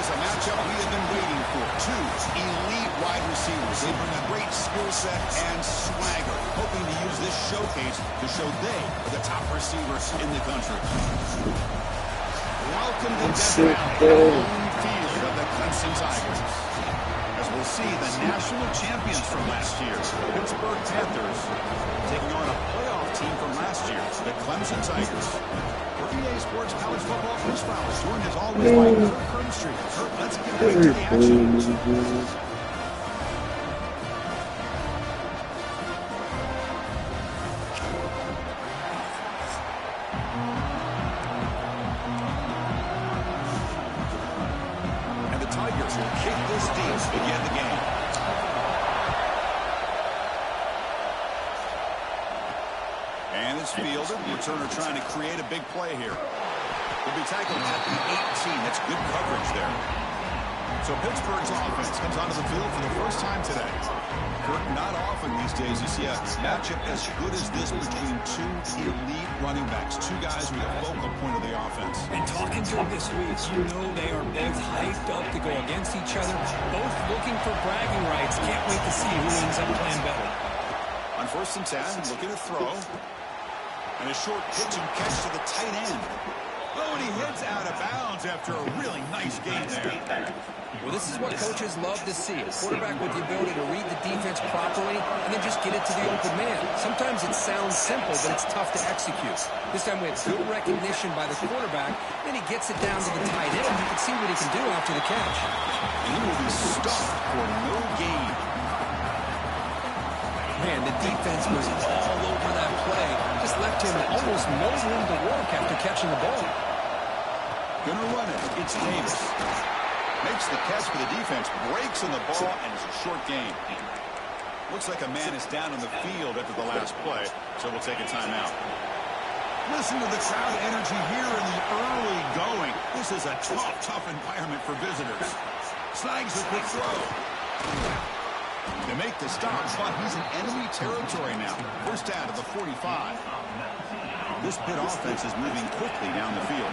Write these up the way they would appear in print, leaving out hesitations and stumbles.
is a matchup we have been waiting for. Two elite wide receivers. They bring a great skill set and swagger, hoping to use this showcase to show they are the top receivers in the country. Welcome to Death Valley, home field of the Clemson Tigers. As we'll see, the national champions from last year, Pittsburgh Panthers, taking on a playoff team from last year, the Clemson Tigers. For EA Sports College Football, Chris Fowler, joined as always by Kurt Crumbstreet. Kurt, let's get right to the action. Returner trying to create a big play here. Will be tackled at the 18. That's good coverage there. So Pittsburgh's offense comes onto the field for the first time today. Kirk, not often these days you see a matchup as good as this between two elite running backs, two guys who are the focal point of the offense. And talking to them this week, you know they are both hyped up to go against each other, both looking for bragging rights. Can't wait to see who ends up playing better. On 1st and 10, looking to throw. And a short pitch and catch to the tight end. Oh, and he heads out of bounds after a really nice game there. Well, this is what coaches love to see. A quarterback with the ability to read the defense properly and then just get it to the open man. Sometimes it sounds simple, but it's tough to execute. This time we have good recognition by the quarterback. Then he gets it down to the tight end. You can see what he can do after the catch. And he will be stopped for no gain. Man, the defense was all over that play. Just left him almost no room to work after catching the ball. Gonna run it. It's Davis. Makes the catch for the defense. Breaks on the ball, and it's a short gain. Looks like a man is down on the field after the last play, so we'll take a timeout. Listen to the crowd energy here in the early going. This is a tough environment for visitors. Snags the quick throw. They make the stop, but he's in enemy territory now. First down to the 45. This Pitt offense is moving quickly down the field.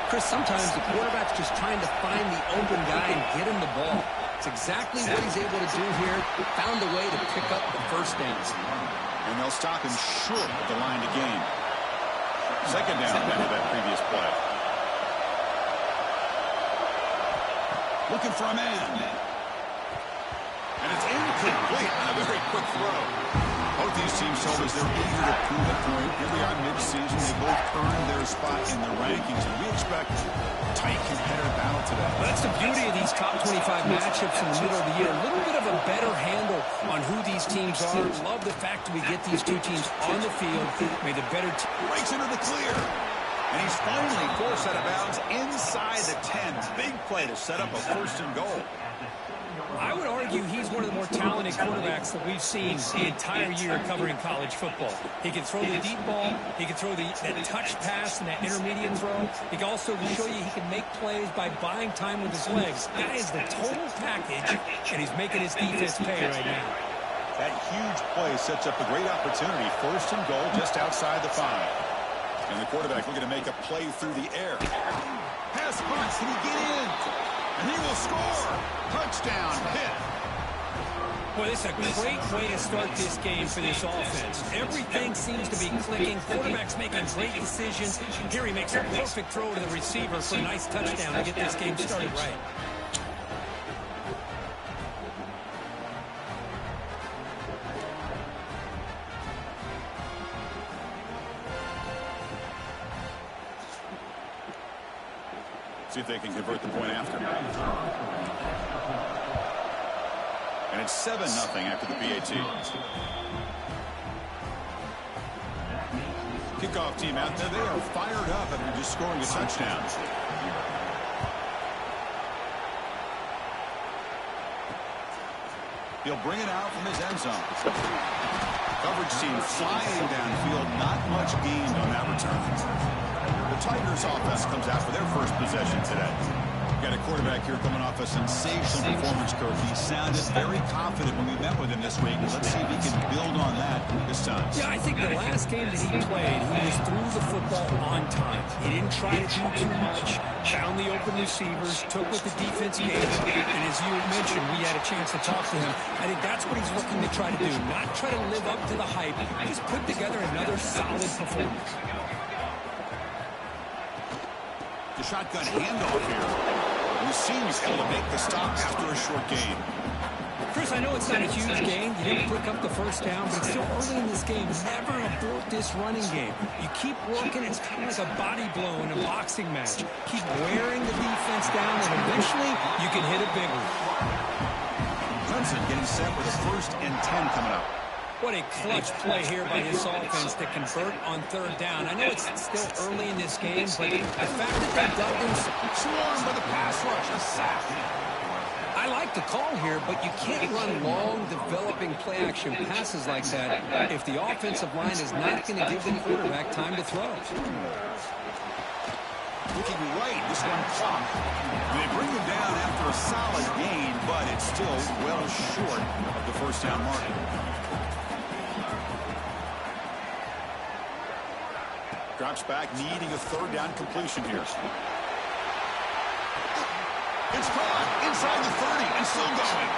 Chris, sometimes the quarterback's just trying to find the open guy and get him the ball. It's exactly what he's able to do here. Found a way to pick up the first down. And they'll stop him short of the line to gain. Second down after that previous play. Looking for a man. And it's incomplete on a very quick throw. Both these teams told us they're eager to prove a point. Here we are mid-season. They both earned their spot in the rankings. And we expect a tight competitive battle today. Well, that's the beauty of these top 25 matchups in the middle of the year. A little bit of a better handle on who these teams are. Love the fact that we get these two teams on the field. May the better breaks into the clear. And he's finally forced out of bounds inside the 10. Big play to set up a 1st and goal. I would argue he's one of the more talented quarterbacks that we've seen the entire year covering college football. He can throw the deep ball. He can throw that touch pass and that intermediate throw. He can also show you he can make plays by buying time with his legs. That is the total package, and he's making his defense pay right now. That huge play sets up a great opportunity. 1st and goal just outside the 5. And the quarterback looking to make a play through the air. Pass punt. Can he get in? And he will score. Touchdown, Pitt. Well, it's a great way to start this game for this offense. Everything seems to be clicking. Quarterback's making great decisions. Here he makes a perfect throw to the receiver for a nice touchdown to get this game started right. See if they can convert the point after. And it's 7-0 after the PAT. Kickoff team out there. They are fired up after just scoring a touchdown. He'll bring it out from his end zone. Coverage team flying downfield. Not much gained on that return. The Tigers offense comes out for their first possession today. Got a quarterback here coming off a sensational performance, Kirk. He sounded very confident when we met with him this week. Let's see if he can build on that this time. Yeah, I think the last game that he played, he was through the football on time. He didn't try to do too much, found the open receivers, took what the defense gave him, and as you mentioned, we had a chance to talk to him. I think that's what he's looking to try to do, not try to live up to the hype, just put together another solid performance. The shotgun handoff here. Seems able to make the stop after a short gain. Chris, I know it's not a huge gain. You didn't pick up the first down, but it's still early in this game. Never abort this running game. You keep working. It's kind of like a body blow in a boxing match. Keep wearing the defense down, and eventually you can hit a big one. Clemson getting set with a 1st and 10 coming up. What a clutch play here by this offense to convert on 3rd down. I know it's still early in this game, but the fact that they dubbed him swarmed by the pass rush, a sack. I like the call here, but you can't run long, developing play-action passes like that if the offensive line is not going to give the quarterback time to throw. Looking right, this one clock. They bring him down after a solid gain, but it's still well short of the 1st down mark. Drops back, needing a 3rd down completion here. It's caught inside the 30 and still going.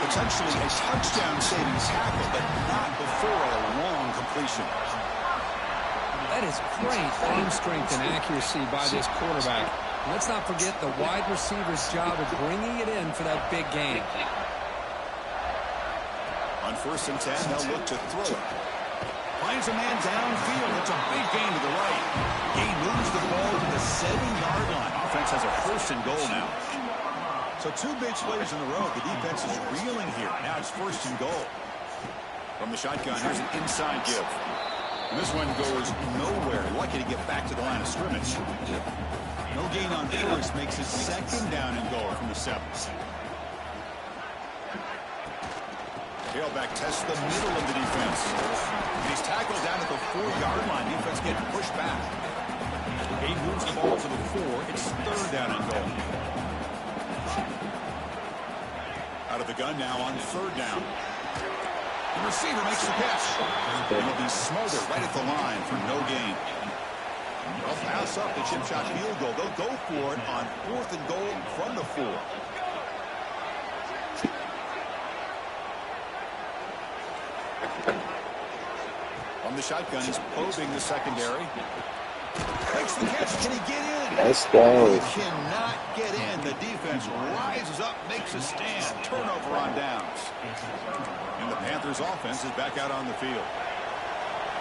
Potentially a touchdown-saving tackle, but not before a long completion. That is great arm strength and accuracy by this quarterback. Let's not forget the wide receiver's job of bringing it in for that big gain. On 1st and 10, they'll look to throw it. Finds a man downfield. It's a big gain to the right. He moves the ball to the 7-yard line. Offense has a 1st and goal now. So 2 big plays in a row. The defense is reeling here. Now it's 1st and goal. From the shotgun, here's an inside give. And this one goes nowhere. Lucky to get back to the line of scrimmage. No gain on 1st. Makes it 2nd down and goal from the 7. Tailback tests the middle of the defense. And he's tackled down at the 4-yard line. Defense getting pushed back. He moves the ball to the 4. It's 3rd down and goal. Out of the gun now on 3rd down. The receiver makes the catch. He'll be smothered right at the line for no gain. They'll pass up the chip shot field goal. They'll go for it on 4th and goal from the 4. On the shotgun, he's probing the secondary. Makes the catch. Can he get in? Let's go. He cannot get in. The defense rises up, makes a stand. Turnover on downs. And the Panthers' offense is back out on the field.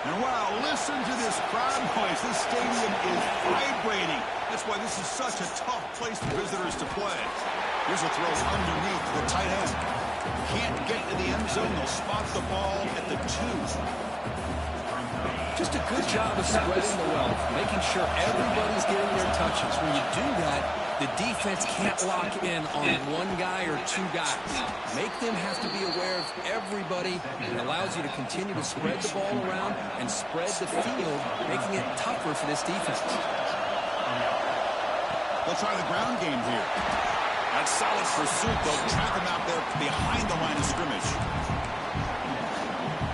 And wow, listen to this crowd noise. This stadium is vibrating. That's why this is such a tough place for visitors to play. Here's a throw underneath the tight end. Can't get to the end zone. They'll spot the ball at the 2. Just a good job of spreading the wealth, making sure everybody's getting their touches. When you do that, the defense can't lock in on 1 guy or 2 guys. Make them have to be aware of everybody. It allows you to continue to spread the ball around and spread the field, making it tougher for this defense. They'll try the ground game here. That's solid pursuit. They'll trap him out there behind the line of scrimmage.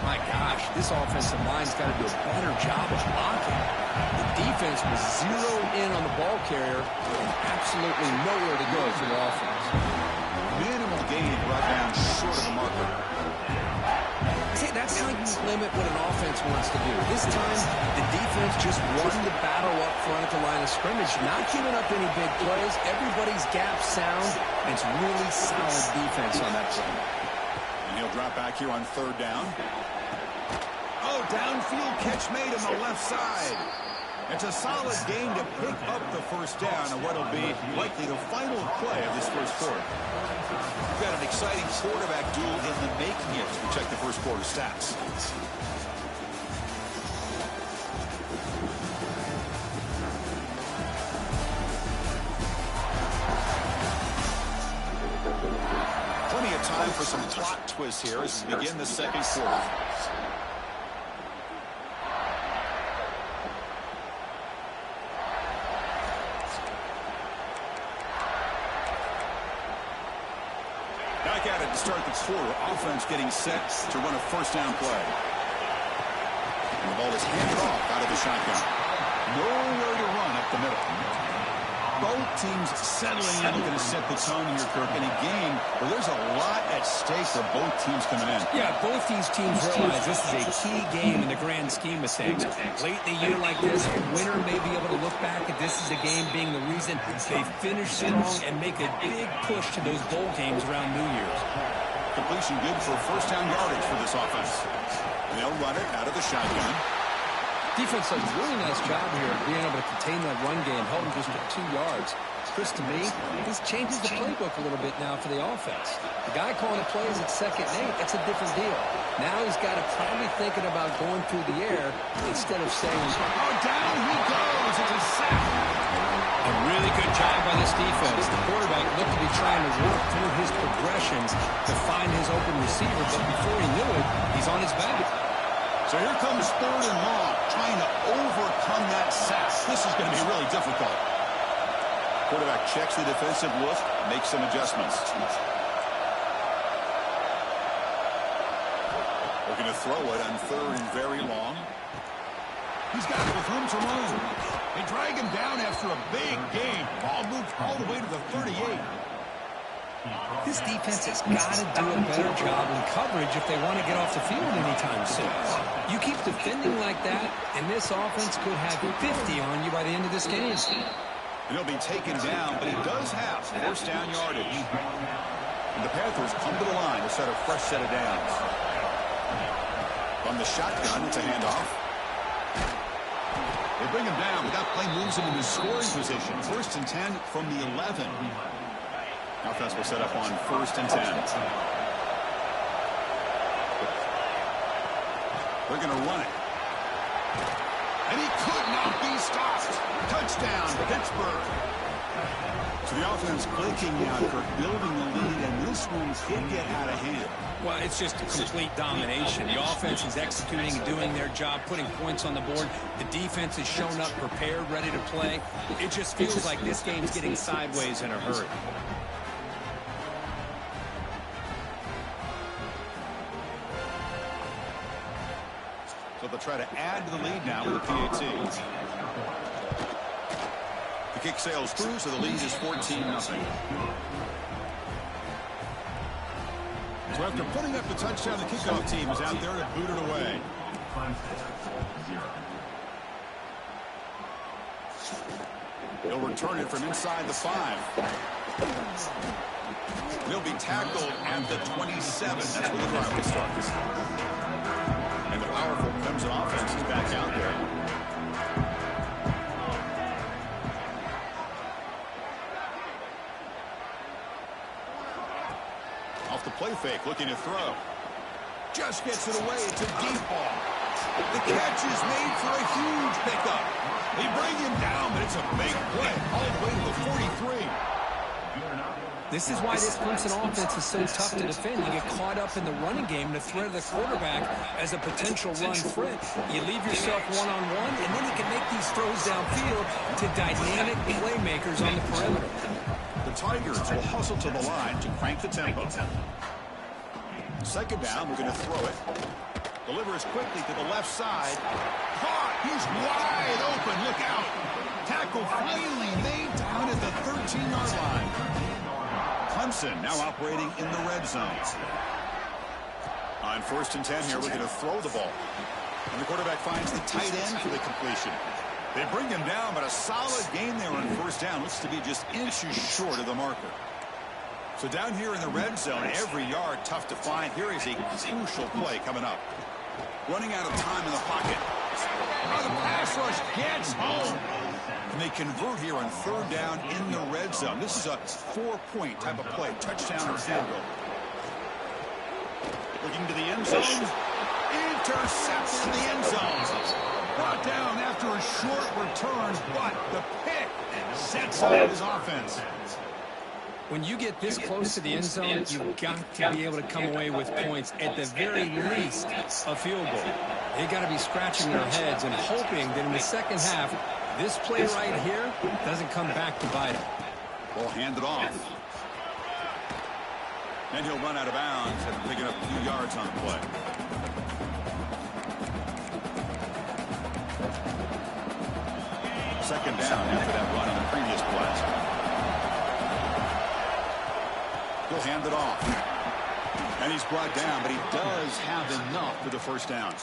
My gosh, this offensive line's got to do a better job of blocking. The defense was zeroed in on the ball carrier and absolutely nowhere to go for the offense. Minimal gain brought down short of the marker. See, that's how you limit what an offense wants to do. This time, the defense just won the battle up front at the line of scrimmage, not giving up any big plays. Everybody's gap sound, and it's really solid defense on that play. And he'll drop back here on 3rd down. Oh, downfield catch made on the left side. It's a solid gain to pick up the 1st down and what'll be likely the final play of this 1st quarter. We've got an exciting quarterback duel in the making as we check the 1st quarter stats. Plenty of time for some plot twists here as we begin the 2nd quarter. Back at it to start the quarter. Offense getting set to run a first down play. And the ball is handed off out of the shotgun. Nowhere to run up the middle. Both teams settling in, looking to set the tone here, Kirk, in a game where there's a lot at stake for both teams coming in. Yeah, both these teams realize this is a key game in the grand scheme of things. Late in the year like this, a winner may be able to look back at this as a game being the reason they finish strong and make a big push to those bowl games around New Year's. Completion good for first down yardage for this offense. And they'll run it out of the shotgun. Defense does a really nice job here of being able to contain that run game, held him just for 2 yards. Chris, to me, this changes the playbook a little bit now for the offense. The guy calling the plays at 2nd and 8, that's a different deal. Now he's got to probably thinking about going through the air instead of saying, oh, down he goes. It's a sack. A really good job by this defense. The quarterback looked to be trying to work through his progressions to find his open receiver, but before he knew it, he's on his back. So here comes 3rd and long, trying to overcome that sack. This is going to be really difficult. Quarterback checks the defensive look, makes some adjustments. Looking to throw it on 3rd and very long. He's got it with room to run. They drag him down after a big gain. Ball moves all the way to the 38. This defense has got to do a better job in coverage if they want to get off the field anytime soon. You keep defending like that, and this offense could have 50 on you by the end of this game. And he'll be taken down, but he does have first down yardage. And the Panthers come to the line to set a fresh set of downs. From the shotgun, it's a handoff. They bring him down, but that play moves him into scoring position. 1st and 10 from the 11. Offense will set up on 1st and 10. They're going to run it. And he could not be stopped. Touchdown, Pittsburgh. So the offense clicking now, Kirk, building the lead, and this one could get out of hand. Well, it's just a complete domination. The offense is executing and doing their job, putting points on the board. The defense is shown up, prepared, ready to play. It just feels like this game's getting sideways in a hurry. So they'll try to add to the lead now with the PAT. The kick sails through, so the lead is 14-0. So after putting up the touchdown, the kickoff team is out there to boot it away. They'll return it from inside the 5. They'll be tackled at the 27. That's where the drive will start. And the powerful Clemson offense is back out there. Off the play fake, looking to throw. Just gets it away. It's a deep ball. The catch is made for a huge pickup. They bring him down, but it's a big play all the way to the 43. This is why this Clemson offense is so tough to defend. You get caught up in the running game, the threat of the quarterback as a potential run threat. You leave yourself one-on-one, and then you can make these throws downfield to dynamic playmakers on the perimeter. The Tigers will hustle to the line to crank the tempo. 2nd down, we're going to throw it. Delivers quickly to the left side. Caught! He's wide open. Look out! Tackle finally made down at the 13-yard line. Clemson now operating in the red zone. On 1st and 10 here, we're going to throw the ball. And the quarterback finds the tight end for the completion. They bring him down, but a solid gain there on 1st down. Looks to be just inches short of the marker. So down here in the red zone, every yard tough to find. Here is a crucial play coming up. Running out of time in the pocket. Oh, the pass rush gets home. And they convert here on 3rd down in the red zone. This is a 4-point type of play. Touchdown or field goal. Looking to the end zone. Intercepted in the end zone. Brought down after a short return, but the pick sets up his offense. When you get this close to the end zone, you've got to be able to come away with points. At the very least, a field goal. They got to be scratching their heads and hoping that in the second half, this play right here doesn't come back to bite them. Ball handed off. And he'll run out of bounds after picking up a few yards on the play. Second down after that run on the previous play. He'll hand it off. And he's brought down, but he does have enough for the first down.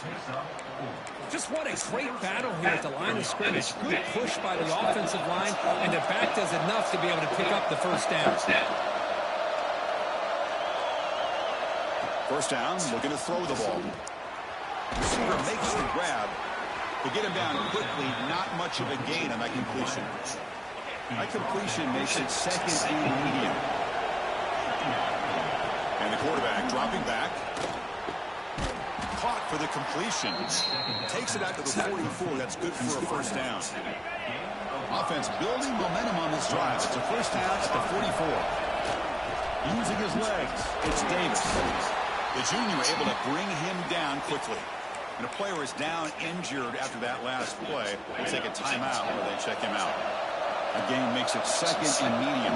Just what a great battle here at the line of scrimmage. Good push by the offensive line, and the back does enough to be able to pick up the first down. First down, looking to throw the ball. Receiver makes the grab. To get him down quickly, not much of a gain on that completion. That completion makes it second and medium. And the quarterback dropping back. Caught for the completion. Takes it out to the 44. That's good for a first down. Offense building momentum on this drive. It's a first down at the 44. Using his legs, it's Davis. The junior able to bring him down quickly. And a player is down injured after that last play. They'll take a timeout where they check him out. The game makes it second and medium.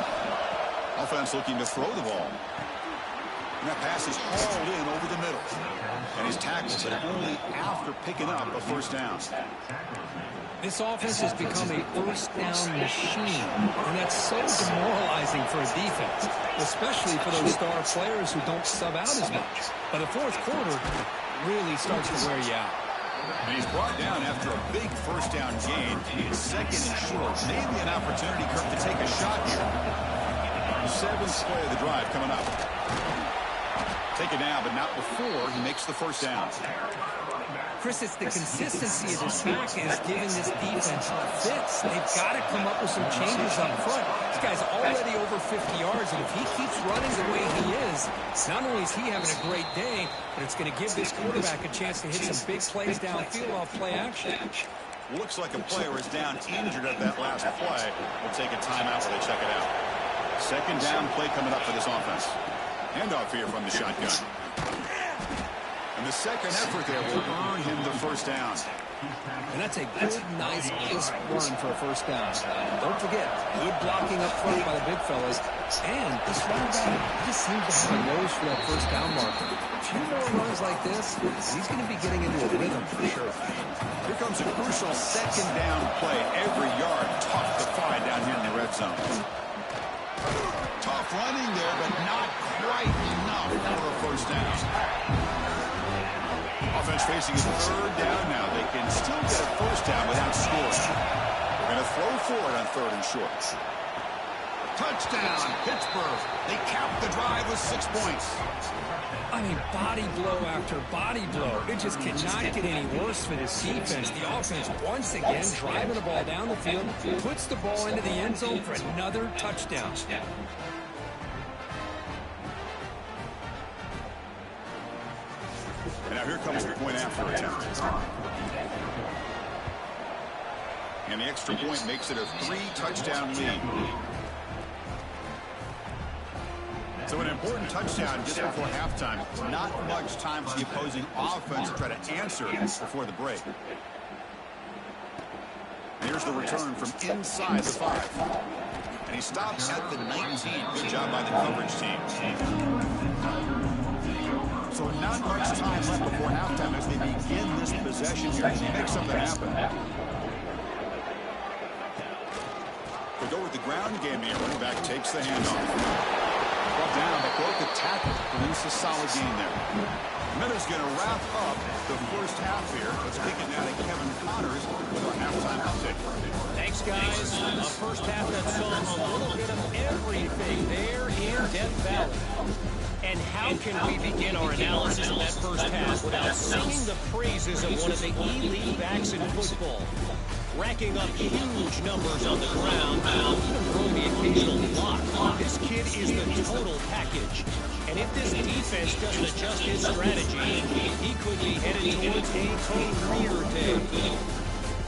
Offense looking to throw the ball. And that pass is hauled in over the middle. And he's tackled, but only after picking up a first down. This offense has become a first down machine, and that's so demoralizing for a defense, especially for those star players who don't sub out as much. But the fourth quarter really starts to wear you out. And he's brought down after a big first down gain. It's second and short. Maybe an opportunity, Kirk, to take a shot here. Seventh play of the drive coming up. Take it now, but not before he makes the first down. Chris, it's the consistency of this attack is giving this defense fits. They've got to come up with some changes up front. This guy's already over 50 yards, and if he keeps running the way he is, not only is he having a great day, but it's going to give this quarterback a chance to hit some big plays downfield off play action. Looks like a player is down injured at that last play. We'll take a timeout while they check it out. Second down play coming up for this offense. Handoff here from the shotgun. And the second effort there will earn him the first down. And that's a good, nice, crisp run for a first down. Don't forget, good blocking up front by the big fellas. And this running back just seems to have a nose for that first down marker. A few more runs like this, he's going to be getting into a rhythm for sure. Here comes a crucial second down play. Every yard tough to find down here in the red zone. Tough running there, but not quite enough for a first down. Offense facing a third down now. They can still get a first down without scoring. They're going to throw for it on third and short. Touchdown, Pittsburgh. They cap the drive with 6 points. I mean, body blow after body blow. It just cannot get any worse for this defense. The offense, once again, driving the ball down the field, puts the ball into the end zone for another touchdown. And now here comes the point after attempt. And the extra point makes it a 3-touchdown lead. So an important touchdown just before halftime. Not much time for the opposing offense to try to answer before the break. Here's the return from inside the 5. And he stops at the 19. Good job by the coverage team. So not much time left before halftime as they begin this possession here. Can they make something happen? They go with the ground game here. Running back takes the handoff. Brought down, but broke the tackle. Produce a solid gain there. Miller's going to wrap up the first half here. Let's kick it down to Kevin Connors with our halftime update. Thanks, guys. A first half that saw a little bit of everything there in Death Valley. And how can we begin our analysis of that first half without singing the praises of one of the elite backs in football? Racking up huge numbers on the ground, even throwing the occasional block. This kid is the total package. And if this defense doesn't adjust his strategy, he could be headed towards a career day.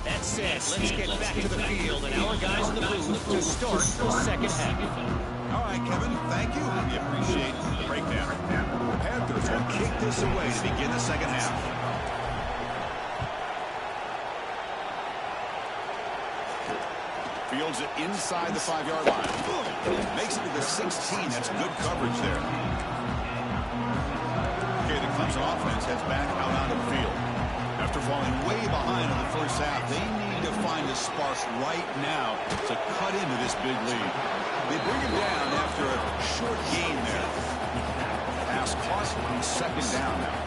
That said, let's get back to the field and our guys in the booth to start the second half. All right, Kevin, thank you. We appreciate the breakdown. The Panthers will kick this away to begin the second half. Fields it inside the 5-yard line. Makes it to the 16. That's good coverage there. Pittsburgh's offense heads back out onto the field. After falling way behind in the first half, they need to find a spark right now to cut into this big lead. They bring him down after a short gain there. Pass caught on second down now.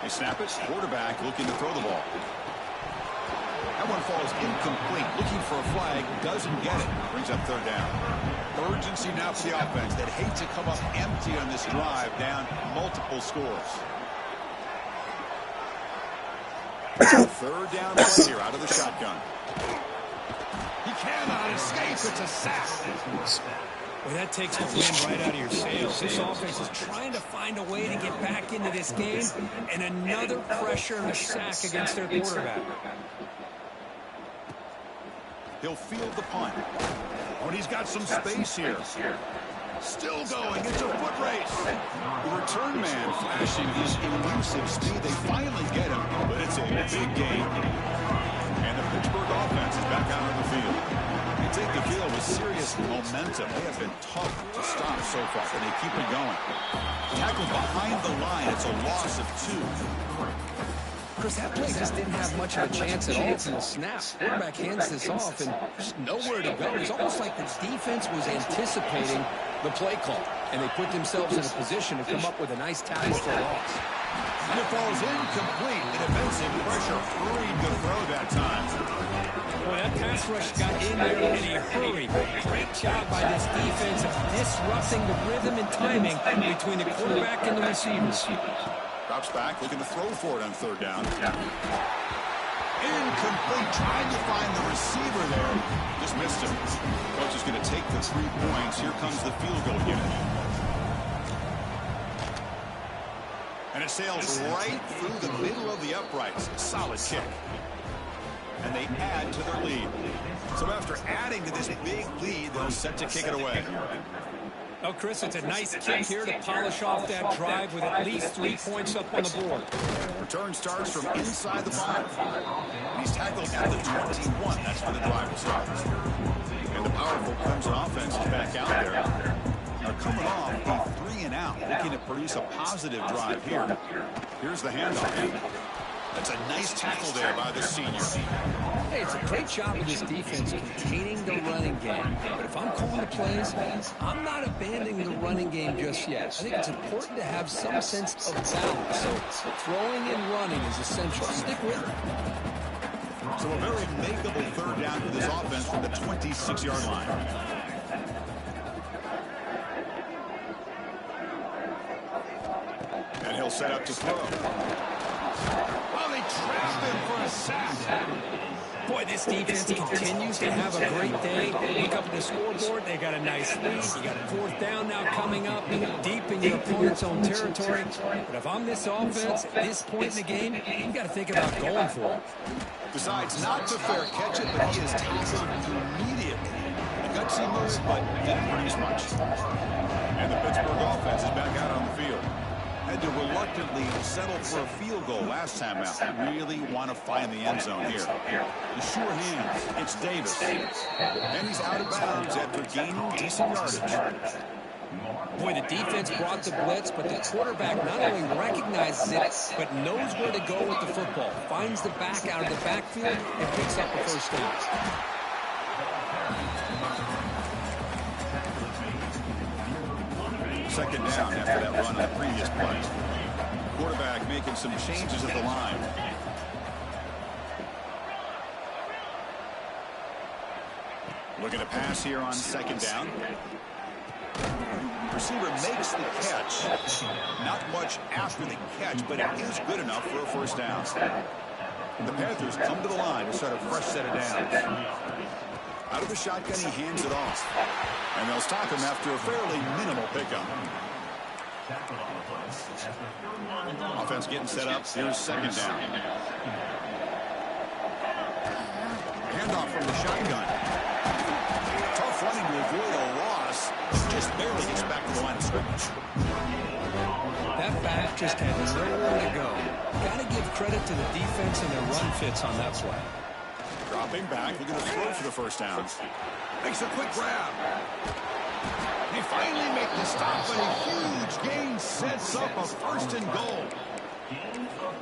They snap it. Quarterback looking to throw the ball. That one falls incomplete. Looking for a flag. Doesn't get it. Brings up third down. Urgency now for the offense that hates to come up empty on this drive, down multiple scores. Third down play here out of the shotgun. He cannot escape. It's a sack. Well, that takes the wind right out of your sails. This offense is trying to find a way to get back into this game, and another pressure and a sack against their quarterback. He'll field the punt. Oh, and he's got some space here. Still going. It's a foot race. The return man flashing his elusive speed. They finally get him, but it's a big game. And the Pittsburgh offense is back out on the field. They take the field with serious momentum. They have been tough to stop so far, and they keep it going. Tackled behind the line. It's a loss of 2. Chris, that play just didn't have much of a chance at all from the snap. Quarterback hands this off, and just nowhere to go. It's almost like the defense was anticipating the play call, and they put themselves in a position to come up with a nice tackle for a loss. And it falls incomplete. The defensive pressure hurried to throw that time. Boy, that pass rush got in there in a hurry. Great job by this defense of disrupting the rhythm and timing between the quarterback and the receivers. Drops back, looking to throw for it on third down. Incomplete, trying to find the receiver there. Just missed him. Coach is going to take the 3 points. Here comes the field goal unit. And it sails right through the middle of the uprights. Solid kick. And they add to their lead. So after adding to this big lead, they're set to kick it away. Oh, Chris, it's a nice kick here to polish off that drive with at least 3 points up on the board. Return starts from inside the 5. And he's tackled at the 21. That's where the drive starts. And the powerful Clemson offense is back out there. Now coming off a 3-and-out, looking to produce a positive drive here. Here's the handoff. That's a nice tackle there by the senior. Hey, it's a great job of this defense containing the running game. But if I'm calling the plays, I'm not abandoning the running game just yet. I think it's important to have some sense of balance. So throwing and running is essential. Stick with it. So a very makeable third down for this offense from the 26-yard line. And he'll set up to throw. Well, they trapped him for a sack. Boy, this defense continues to have a great day. Look up at the scoreboard. They got a nice lead. You got a fourth down now coming up, deep in your opponent's own territory. But if I'm this offense at this point in the game, you've got to think about going for it. Decides not to fair catch it, but he is tackled immediately. A gutsy move, but didn't produce much. And the Pittsburgh offense is back out on the field. Had to reluctantly settle for a field goal last time out. Really want to find the end zone here. The sure hands, it's Davis. And he's out of bounds after gaining decent yardage. Boy, the defense brought the blitz, but the quarterback not only recognizes it, but knows where to go with the football. Finds the back out of the backfield and picks up the first down. Second down after that run on the previous play. Quarterback making some changes at the line. Looking to pass here on second down. Receiver makes the catch. Not much after the catch, but it is good enough for a first down. The Panthers come to the line to start a fresh set of downs. Out of the shotgun, he hands it off. And they'll stop him after a fairly minimal pickup. Offense getting set up. Here's second down. Handoff from the shotgun. Tough running to avoid a loss. Just barely gets back to the line of scrimmage. That back just had nowhere to go. Got to give credit to the defense and their run fits on that play. Dropping back, looking to throw for the first down. Makes a quick grab. They finally make the stop, but a huge gain sets up a 1st and goal.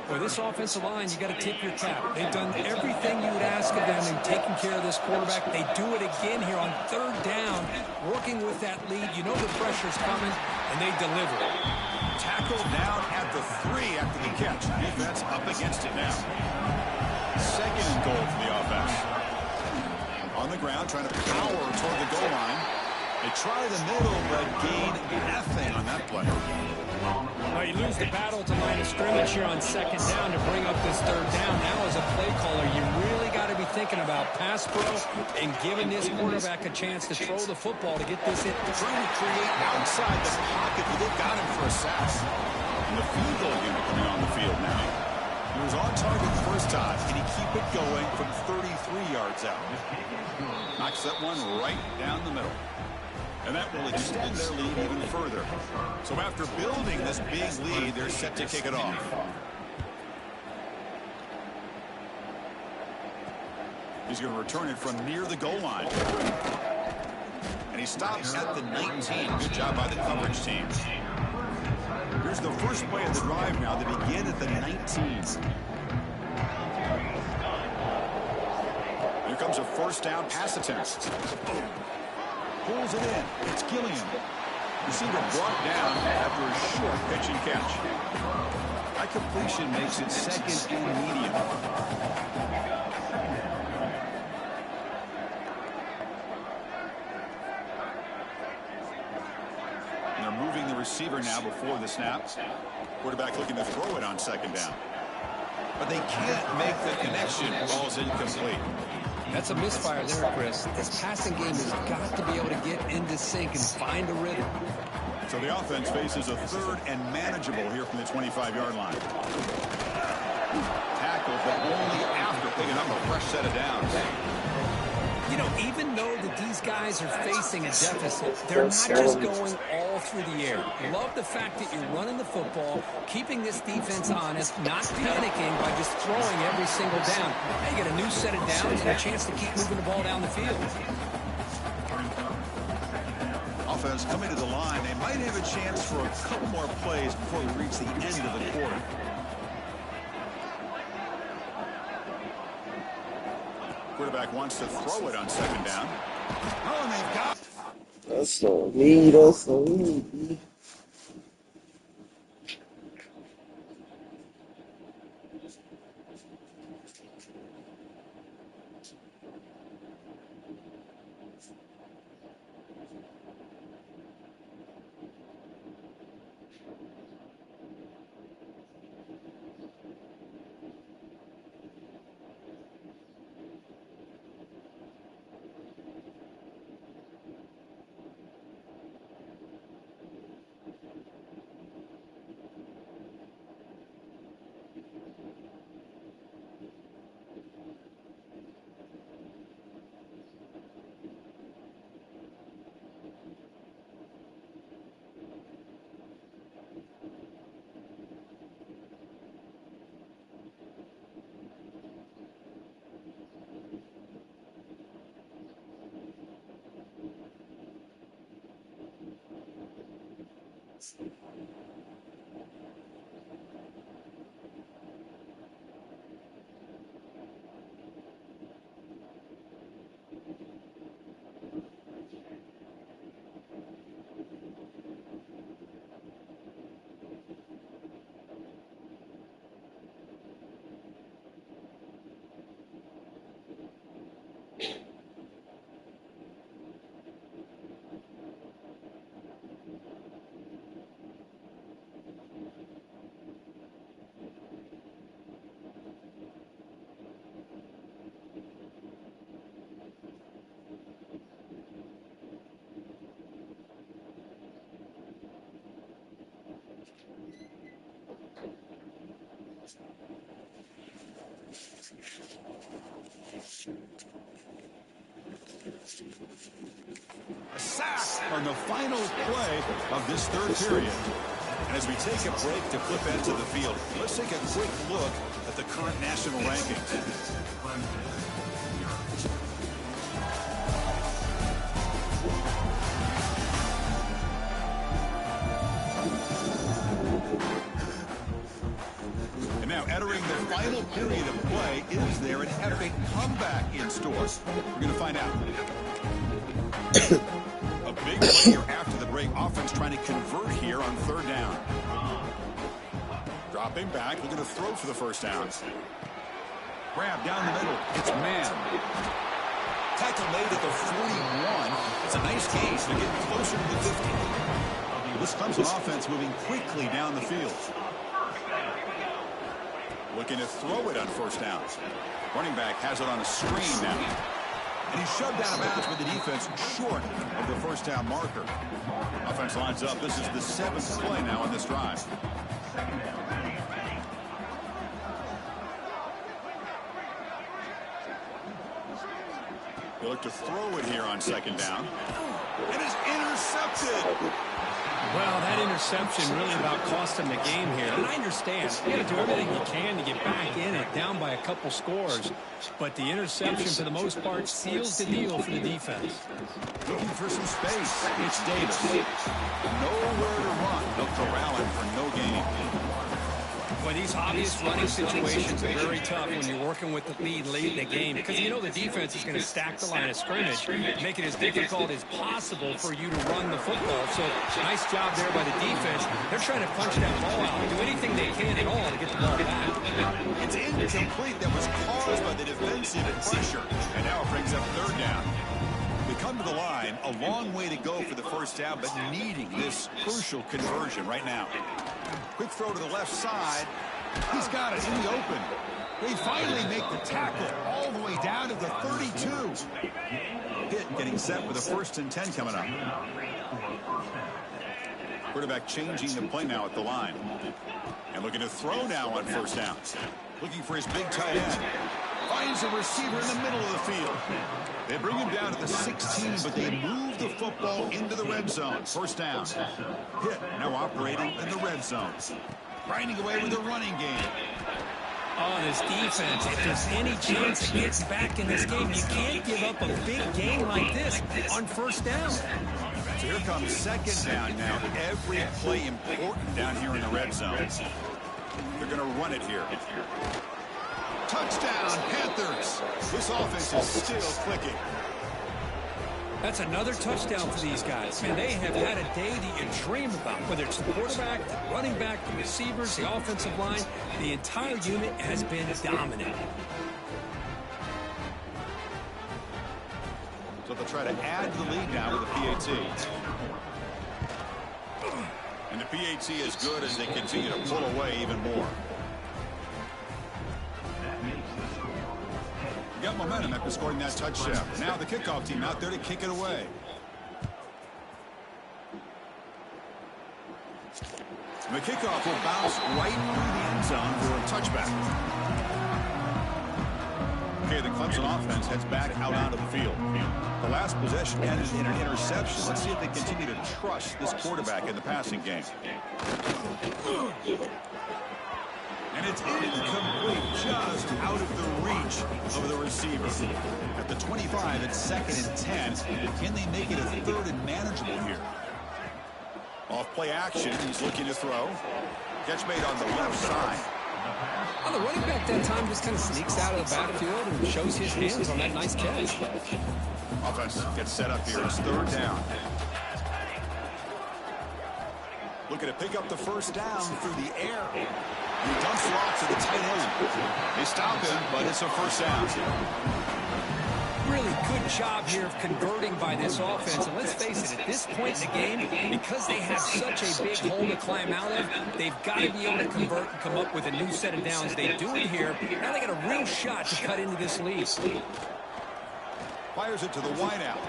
Boy, this offensive line, you got to tip your cap. They've done everything you would ask of them in taking care of this quarterback. They do it again here on 3rd down, working with that lead. You know the pressure's coming, and they deliver. Tackled down at the 3 after the catch. Defense up against it now. 2nd and goal for the offense. On the ground, trying to power toward the goal line. They try the middle, but gain nothing on that play. Well, you lose the battle to line of scrimmage here on 2nd down to bring up this 3rd down. Now, as a play caller, you really got to be thinking about pass pro and giving this quarterback a chance to throw the football to get this hit. Trying to create outside the pocket, but they've got him for a sack. And the field goal unit coming on the field now. He was on target the first time. Can he keep it going from 33 yards out? Knocks that one right down the middle. And that will extend their lead even further. So after building this big lead, they're set to kick it off. He's going to return it from near the goal line. And he stops at the 19. Good job by the coverage team. Here's the first play of the drive now. They begin at the 19. Here comes a 1st down pass attempt. Pulls it in. It's Gilliam. Receiver brought down after a short pitch and catch. That completion makes it 2nd and medium. And they're moving the receiver now before the snap. Quarterback looking to throw it on 2nd down. But they can't make the connection. Ball's incomplete. That's a misfire there, Chris. This passing game has got to be able to get into sync and find a rhythm. So the offense faces a 3rd and manageable here from the 25-yard line. Tackled, but only after picking up a fresh set of downs. You know, even though that these guys are facing a deficit, they're not just going all through the air. Love the fact that you're running the football, keeping this defense honest, not panicking by just throwing every single down. Now you get a new set of downs and a chance to keep moving the ball down the field. Offense coming to the line. They might have a chance for a couple more plays before we reach the end of the quarter. Quarterback wants to throw it on 2nd down. Oh, and they've got... That's on me. That's on me. A sack on the final play of this 3rd period. And as we take a break to flip into the field, let's take a quick look at the current national rankings. final period of play. Is there an epic comeback in store? We're going to find out. A big play here after the break. Offense trying to convert here on third down. Dropping back, looking to throw for the first down. Grab down the middle. It's man. Tackle made at the 41. It's a nice gain. They're getting closer to the 50. This Clemson offense moving quickly down the field. Looking to throw it on first down. Running back has it on a screen now. And he's shoved out of bounds with the defense short of the first down marker. Offense lines up. This is the 7th play now on this drive. They look to throw it here on second down. And it's intercepted. Well, that interception really about cost him the game here. And I understand. You got to do everything you can to get back in it, down by a couple scores. But the interception, for the most part, seals the deal for the defense. Looking for some space. It's Davis. Nowhere to run. They'll corral him for no gain. But these obvious running situations are very tough when you're working with the lead late in the game, because you know the defense is going to stack the line of scrimmage, make it as difficult as possible for you to run the football. So nice job there by the defense. They're trying to punch that ball out and do anything they can at all to get the ball back. It's incomplete. That was caused by the defensive pressure. And now it brings up third down. They come to the line, a long way to go for the first down, but needing this crucial conversion right now. Quick throw to the left side. He's got it in the open. They finally make the tackle all the way down to the 32. Pitt getting set with a 1st and 10 coming up. Quarterback changing the play now at the line. And looking to throw now on first down. Looking for his big tight end. Finds a receiver in the middle of the field. They bring him down to the 16, but they move the football into the red zone. First down. Pitt now operating in the red zone. Grinding away with a running game. Oh, this defense, if there's any chance it gets back in this game, you can't give up a big game like this on first down. So here comes second down now. Every play important down here in the red zone. They're going to run it here. Touchdown, Panthers. This offense is still clicking. That's another touchdown for these guys. Man, they have had a day that you dream about, whether it's the quarterback, the running back, the receivers, the offensive line. The entire unit has been dominant. So they'll try to add to the lead now with the PAT. And the PAT is good as they continue to pull away even more. Got momentum after scoring that touchdown. Now the kickoff team out there to kick it away. The kickoff will bounce right through the end zone for a touchback. Okay, the Clemson offense heads back out onto the field. The last possession ended in an interception. Let's see if they continue to trust this quarterback in the passing game. And it's incomplete, just out of the reach of the receiver. At the 25, it's 2nd and 10. Can they make it a 3rd and manageable here? Off play action, he's looking to throw. Catch made on the left side. Well, the running back that time just kind of sneaks out of the backfield and shows his hands on that nice catch. Offense gets set up here. It's 3rd down. Looking to pick up the first down through the air. And he dumps it off to the tight end. They stop him, but it's a first down. Really good job here of converting by this offense. And let's face it, at this point in the game, because they have such a big hole to climb out of, they've got to be able to convert and come up with a new set of downs. They do it here. Now they got a real shot to cut into this lead. Fires it to the wideout.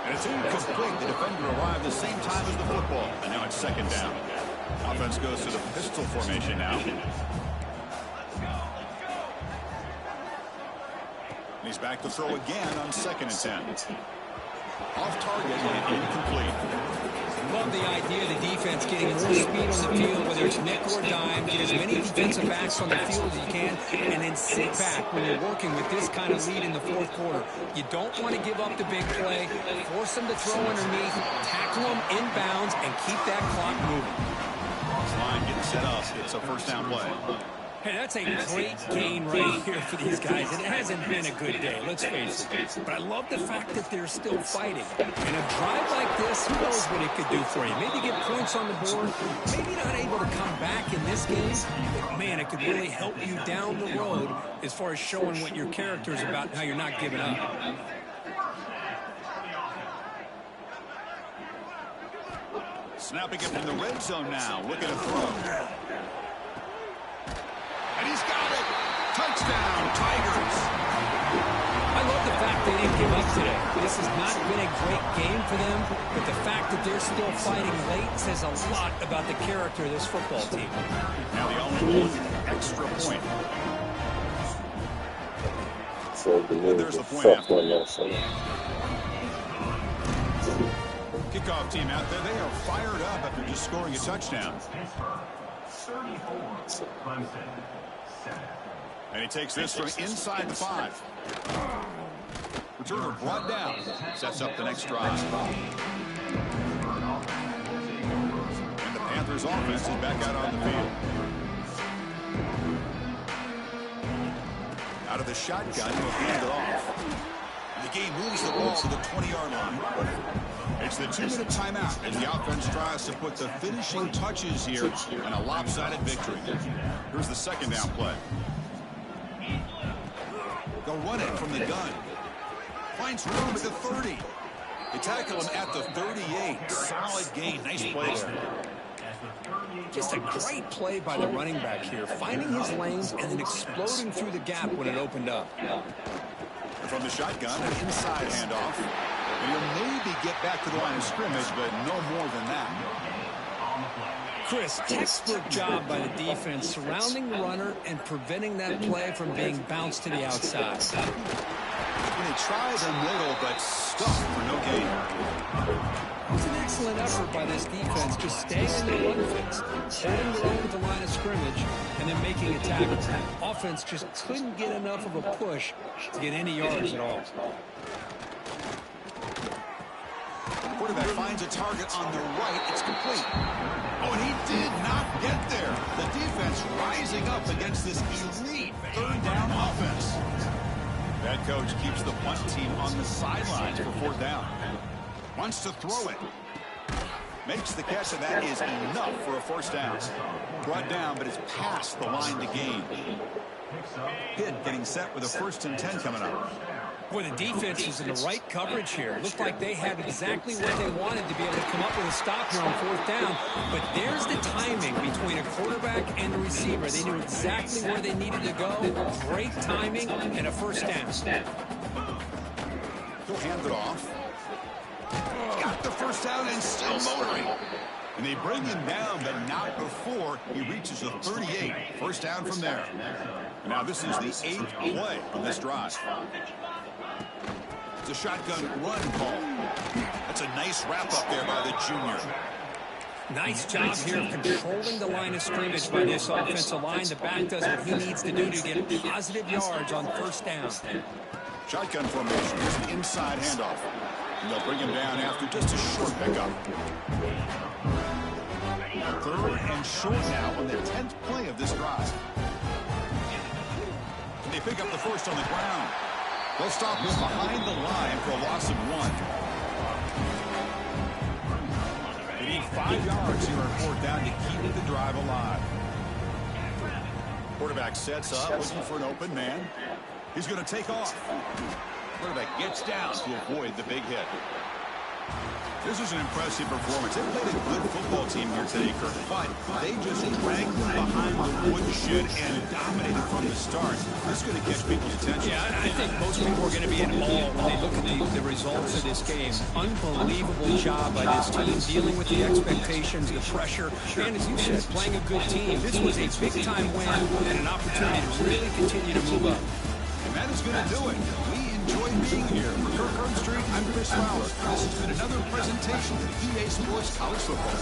And it's incomplete. The defender arrived the same time as the football. And now it's 2nd down. Offense goes to the pistol formation now. And he's back to throw again on 2nd and 10. Off target and incomplete. Love the idea of the defense getting more speed on the field, whether it's nickel or dime, get as many defensive backs on the field as you can, and then sit back when you're working with this kind of lead in the 4th quarter. You don't want to give up the big play, force them to throw underneath, tackle them inbounds, and keep that clock moving. Line getting set up. It's a first down play. Hey, that's a great gain right here for these guys. It hasn't been a good day, let's face it. But I love the fact that they're still fighting. And a drive like this, who knows what it could do for you. Maybe get points on the board, maybe not able to come back in this game, but man, it could really help you down the road as far as showing what your character is about and how you're not giving up. Snapping it from the red zone now, looking to throw. And he's got it! Touchdown, Tigers! I love the fact they didn't give up today. This has not been a great game for them, but the fact that they're still fighting late says a lot about the character of this football team. Now the only extra point. And there's the point after. Kickoff team out there, they are fired up after just scoring a touchdown. And he takes this from inside the 5. Returner brought down. Sets up the next drive. And the Panthers offense is back out on the field. Out of the shotgun, he'll hand it off. And the game moves the ball to the 20-yard line. It's the 2-minute timeout as the offense tries to put the finishing touches here in a lopsided victory. Here's the second down play. They'll run it from the gun. Finds room at the 30. They tackle him at the 38. Solid gain. Nice play there. Just a great play by the running back here, finding his lanes and then exploding through the gap when it opened up. From the shotgun, an inside handoff. And he'll maybe get back to the line of scrimmage, but no more than that. Chris, textbook job by the defense surrounding the runner and preventing that play from being bounced to the outside. And they try the middle, but stuck for no gain. It was an excellent effort by this defense, just staying in the run fix, holding their own at the line of scrimmage, and then making a tackle. Offense just couldn't get enough of a push to get any yards at all. Quarterback finds a target on the right. It's complete. Oh, and he did not get there. The defense rising up against this elite third down offense. That coach keeps the punt team on the sidelines for 4th down. Wants to throw it. Makes the catch, and that is enough for a 1st down. Brought down, but it's past the line to gain. Pitt getting set with a 1st and 10 coming up. Boy, the defense was in the right coverage here. Looked like they had exactly what they wanted to be able to come up with a stop here on 4th down. But there's the timing between a quarterback and the receiver. They knew exactly where they needed to go. Great timing and a 1st down. He'll hand it off. Got the 1st down and still motoring. And they bring him down, but not before he reaches the 38. 1st down from there. Now this is the 8th play on this drive. It's a shotgun run call. That's a nice wrap-up there by the junior. Nice job here of controlling the line of scrimmage by this offensive line. The back does what he needs to do to get positive yards on 1st down. Shotgun formation. Here's an inside handoff. And they'll bring him down after just a short pickup. 3rd and short now on the 10th play of this drive. And they pick up the 1st on the ground. They'll stop him behind the line for a loss of 1. They need 5 yards here on 4th down to keep the drive alive. Quarterback sets up, looking for an open man. He's going to take off. Quarterback gets down to avoid the big hit. This is an impressive performance. They played a good football team here today, Kirk, but they just dragged them behind the woodshed and dominated from the start. This is going to catch people's attention. Yeah, I think most people are going to be in awe when they look at the results of this game. Unbelievable job by this team, dealing with the expectations, the pressure, and as you said, playing a good team. This was a big-time win and an opportunity to really continue to move up. And that is going to do it. Enjoyed being here. For Kirk Street, I'm Chris Fowler. This has been another presentation of EA Sports College Football.